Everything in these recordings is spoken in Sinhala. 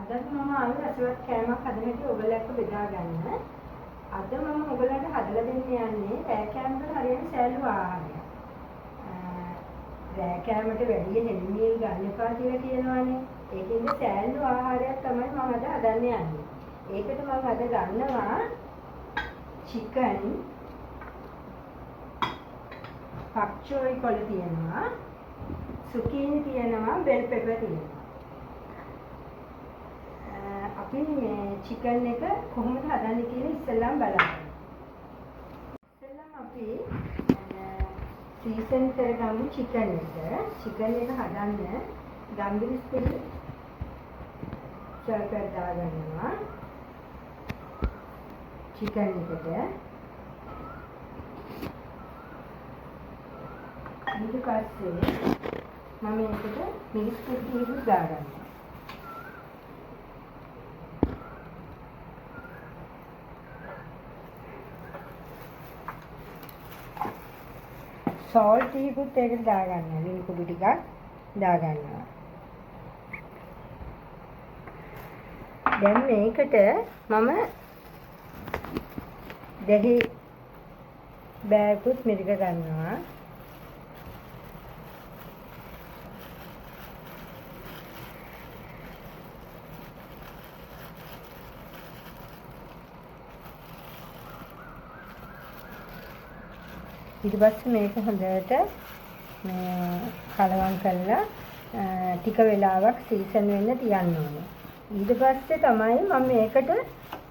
අද මම ආවේ රසවත් කෑමක් හදන හැටි ඔයගොල්ලෝ එක්ක බෙදා ගන්න. අද මම ඔයගොල්ලන්ට හදලා දෙන්න යන්නේ රෑ කෑමකට හරියන සෑල්ලු ආහාරයක්. රෑ කෑමට වැඩි හෙල්මිල් ගන්න එපා කියලා කියනවානේ. ඒකෙන්ද සෑල්ලු ආහාරයක් තමයි මම අද හදන්න යන්නේ. ඒකට මම අද ගන්නවා chicken, pak choy කොළ තියෙනවා, zucchini තියෙනවා, bell pepper තියෙනවා. අපි මේ chicken එක කොහොමද හදන්නේ කියලා ඉස්සෙල්ලාම බලමු. ඉස්සෙල්ලාම අපි සීසන් කරගමු chicken එක. chicken එක හදන්න ගම්බිරිස් පොඩි චල්පයක් දාගන්නවා. chicken එකට ඊට පස්සේ මම ඒකට මිරිස් පොඩි දාගන්නවා. salt ටිකකුත් ඒකට දාගන්නවා. ලුණු කුඩු ටිකක් දාගන්නවා. දැන් මේකට මම දෙහි බෑකුත් මිරික ගන්නවා. ඊට පස්සේ මේක හොඳට කලවම් කරලා ටික වෙලාවක් සීසන් වෙන්න තියන්න ඕනේ. ඊට පස්සේ තමයි මම මේකට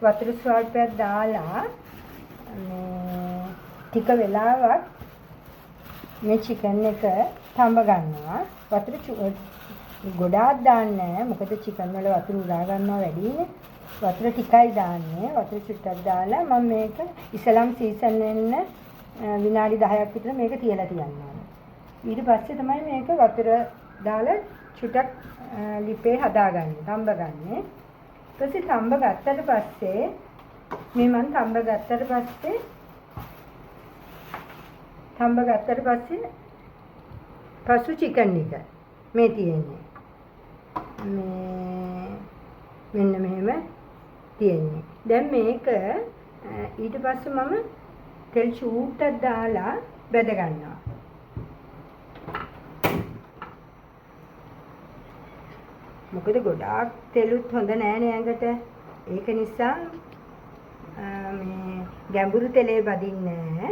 වතුර ස්වල්පයක් දාලා ටික වෙලාවක් මේ chicken එක තඹ ගන්නවා. වතුර ගොඩාක් දාන්නේ නැහැ. මොකද chicken වල වතුර උරා ගන්නවා වැඩිනේ. වතුර ටිකයි දාන්නේ. වතුර චුට්ටක් දාලා මම මේක ඉස්සලම් සීසන් වෙන්න විනාඩි 10ක් විතර මේක තියලා තියන්න ඕනේ. ඊට පස්සේ තමයි මේක වතුර දාලා චුට්ටක් ලිපේ හදාගන්නේ. තඹ ගන්නෙ. ඊට පස්සේ තඹ ගත්තට පස්සේ මේ මම තඹ ගත්තට පස්සේ පසු chicken එක මේ තියෙන්නේ. මෙන්න මෙහෙම තියෙන්නේ. දැන් මේක ඊට පස්සේ මම තෙල් චූට්ටක් දාලා බෙද ගන්නවා. මොකද ගොඩාක් තෙලුත් හොඳ නෑනේ ඇඟට. ඒක නිසා මේ ගැඹුරු තෙලේ බදින්නේ නෑ.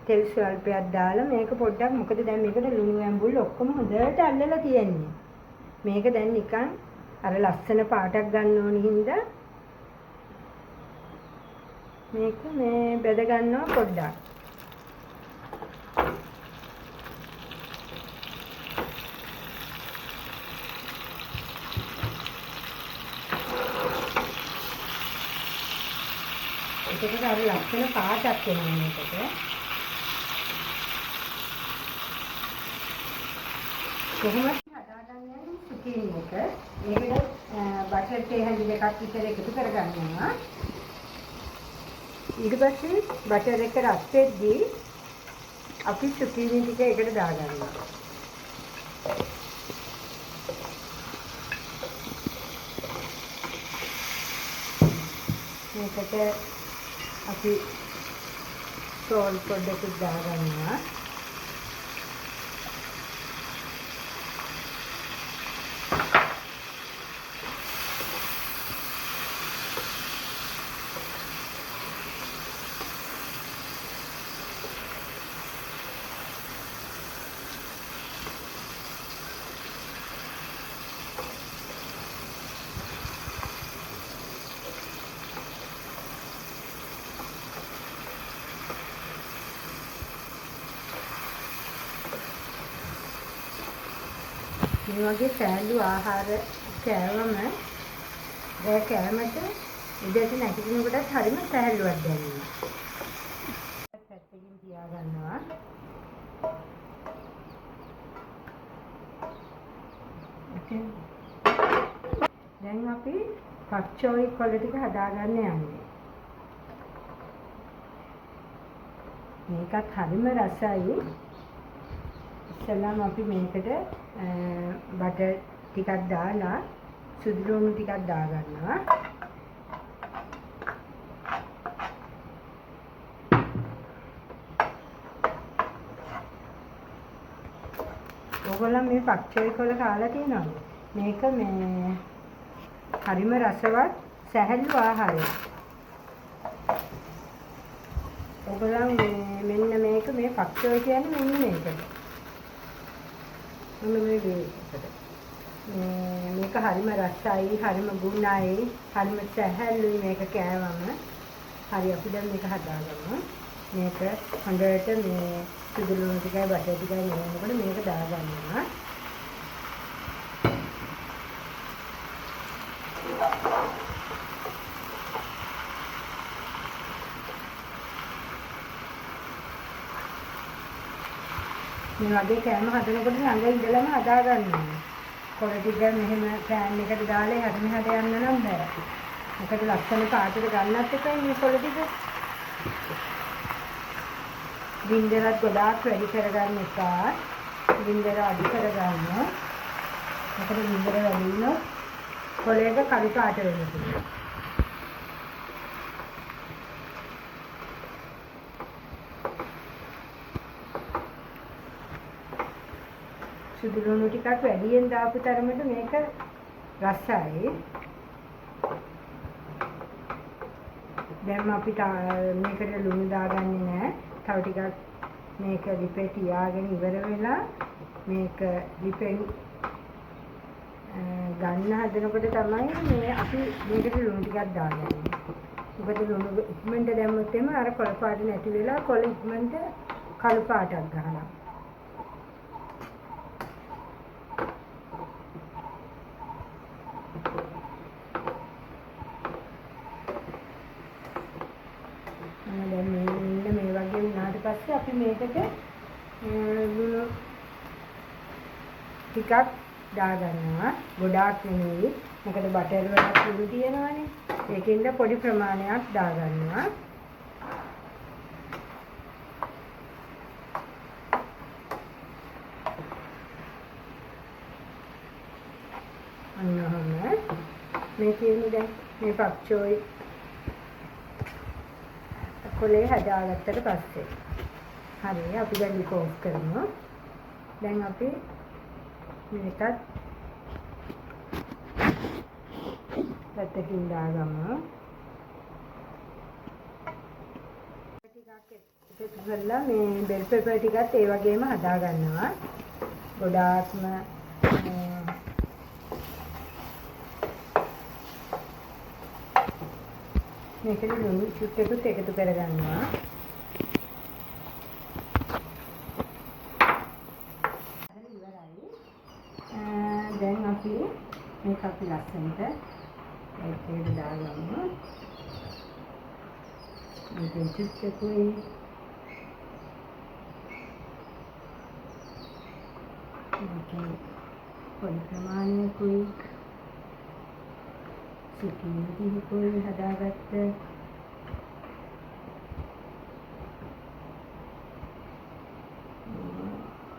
තෙල් ස්වල්පයක් දාලා මේක පොඩ්ඩක් මොකද දැන් මේකට ලුණු ඇඹුල් ඔක්කොම හොඳට අල්ලලා තියෙන්නේ. මේක දැන් නිකන් අර ලස්සන පාටක් ගන්න ඕනි හින්දා මේක මේ බෙද ගන්නවා පොඩ්ඩක්. ඒකට අර ලස්සන පාටක් එනවා මේකට. කොහොමද හදාගන්නේ zucchini එක? මේකට බටර් තේ හැඳි දෙකක් විතර එකතු කරගන්නවා. ඊට පස්සේ බටර් එක රත් වෙද්දී අපි zucchini ටික එකට දාගන්නවා. මේකට අපි salt පොඩ්ඩක් දාගන්නවා. මේ වගේ සෑල්ලු ආහාර කෑවම රෑ කෑමට උදේට නැගිටිනකොටත් හරිම සෑල්ලුවක් දැනෙනවා. පැත්තකින් තියාගන්නවා. දැන් අපි pak choy කොළ ටික හදාගන්න යන්නේ. මේකත් හරිම රසයි. ඉස්සෙල්ලාම අපි මේකට බටර් ටිකක් දාලා සුදු ලුණු ටිකක් දාගන්නවා. ඔයගොල්ලෝ මේ පක්ෂේ කොළ කාලා තියෙනවද? මේක මේ හරිම රසවත් සැහැල්ලු ආහාරයක්. ඔයගොල්ලෝ මෙන්න මේක මේ පක්ෂය කියන්නේ මෙන්න මේකට. මෙන්න මේ මේකට. මේක හරිම රසයි, හරිම ගුණයි, හරිම සැහැල්ලුයි මේක කෑවම. හරි අපි දැන් මේක හදාගමු. මේක හොඳට මේ සුදු ලුණු ටිකයි බටර් ටිකයි නේනකොට මේක දාගන්නවා. මේ වගේ කෑම හදනකොට ළඟ ඉඳලම හදාගන්නවා. කොළ ටික මෙහෙම පෑන් එකට දාලා හැද මෙහාට යන්න නම් බෑ. මොකද ලස්සන පාටට ගන්නත් එකයි මේ කොළ ටික. ගින්දරත් ගොඩාක් වැඩි කරගන්න එපා. ගින්දර අඩු කරගන්න. මොකද ගින්දර වැඩි වුණොත් කොළේක කළු පාට වෙනවා. සුදු ලුණු ටිකක් වැඩියෙන් දාපු තරමට මේක රසයි. දැන් අපි මේකට ලුණු දාගන්නේ නැහැ. තව ටිකක් මේක ලිපේ තියාගෙන ඉවර වෙලා මේක ලිපෙන් ගන්න හදනකොට තමයි මේ අපි මේකට ලුණු ටිකක් දාගන්නේ. මොකද ලුණු ඉක්මනට දැම්මොත් එම අර කොළ පාට නැති වෙලා කොළ ඉක්මනට කළු පාටක් ගන්නවා. දැන් මේ වගේ වුණාට පස්සේ අපි මේකට ලුණු ටිකක් දාගන්නවා. ගොඩාක් නෙමෙයි. මොකද බටර් වල කුඩු තියෙනවානේ. ඒකෙන්ද පොඩි ප්‍රමාණයක් දාගන්නවා. අන්නහම මේ කියන්නේ දැන් මේ පක්ෂෝයි කොලේ හදාගත්තට පස්සේ හරි අපි දැන් ලිප ඔෆ් කරමු. දැන් අපි මේකත් පැත්තකින් දාගමු. ටිකක් එකතු කරලා මේ බෙල් පෙපර් ටිකත් ඒ වගේම හදාගන්නවා. ගොඩාක්ම මේකේ ලුණු චුට්ටකුත් එකතු කරගන්නවා. හරි ඉවරයි. දැන් අපි මේක අපි ලස්සනට ඒකේ දාගමු. මේකෙන් චුට්ටකුයි මේකේ පොඩි ප්‍රමාණයකුයි සිටිනදී හදාගත්ත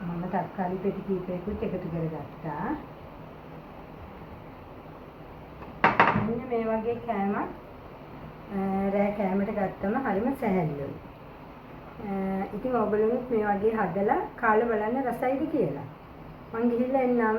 මම තක්කාලි පෙටි කීපයකුත් එකතු කරගත්තා. මෙන්න මේ වගේ කෑමක් රෑ කෑමට ගත්තම හරිම සැහැල්ලුයි. ඉතින් ඔයගොල්ලෝත් මේ වගේ හදලා කාලා බලන්න රසයිද කියලා. මං ගිහිල්ලා එන්නම්.